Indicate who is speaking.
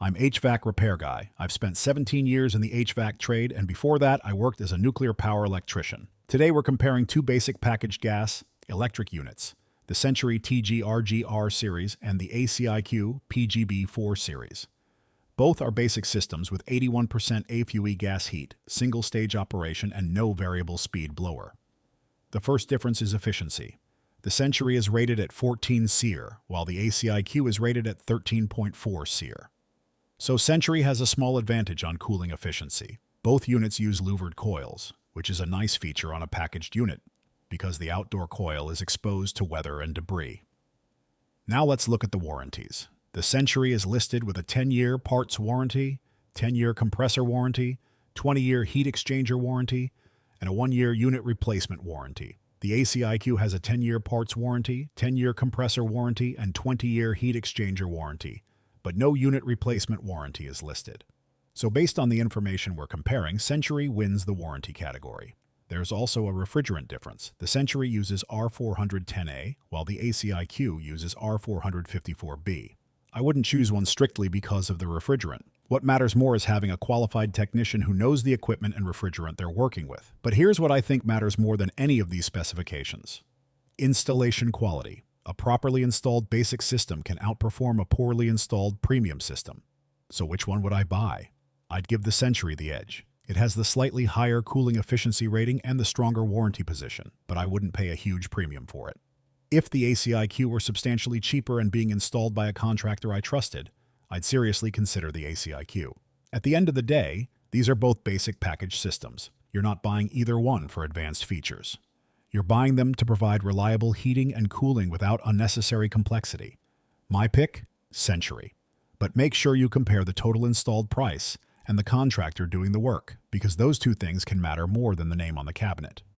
Speaker 1: I'm HVAC Repair Guy. I've spent 17 years in the HVAC trade, and before that, I worked as a nuclear power electrician. Today, we're comparing two basic packaged gas electric units, the Century TG-RGR series and the ACiQ PGB4 series. Both are basic systems with 81% AFUE gas heat, single-stage operation, and no variable speed blower. The first difference is efficiency. The Century is rated at 14 SEER, while the ACiQ is rated at 13.4 SEER. So Century has a small advantage on cooling efficiency. Both units use louvered coils, which is a nice feature on a packaged unit, because the outdoor coil is exposed to weather and debris. Now let's look at the warranties. The Century is listed with a 10-year parts warranty, 10-year compressor warranty, 20-year heat exchanger warranty, and a 1-year unit replacement warranty. The ACiQ has a 10-year parts warranty, 10-year compressor warranty, and 20-year heat exchanger warranty, but no unit replacement warranty is listed. So based on the information we're comparing, Century wins the warranty category. There's also a refrigerant difference. The Century uses R410A, while the ACiQ uses R454B. I wouldn't choose one strictly because of the refrigerant. What matters more is having a qualified technician who knows the equipment and refrigerant they're working with. But here's what I think matters more than any of these specifications. Installation quality. A properly installed basic system can outperform a poorly installed premium system. So which one would I buy? I'd give the Century the edge. It has the slightly higher cooling efficiency rating and the stronger warranty position, but I wouldn't pay a huge premium for it. If the ACiQ were substantially cheaper and being installed by a contractor I trusted, I'd seriously consider the ACiQ. At the end of the day, these are both basic package systems. You're not buying either one for advanced features. You're buying them to provide reliable heating and cooling without unnecessary complexity. My pick? Century. But make sure you compare the total installed price and the contractor doing the work, because those two things can matter more than the name on the cabinet.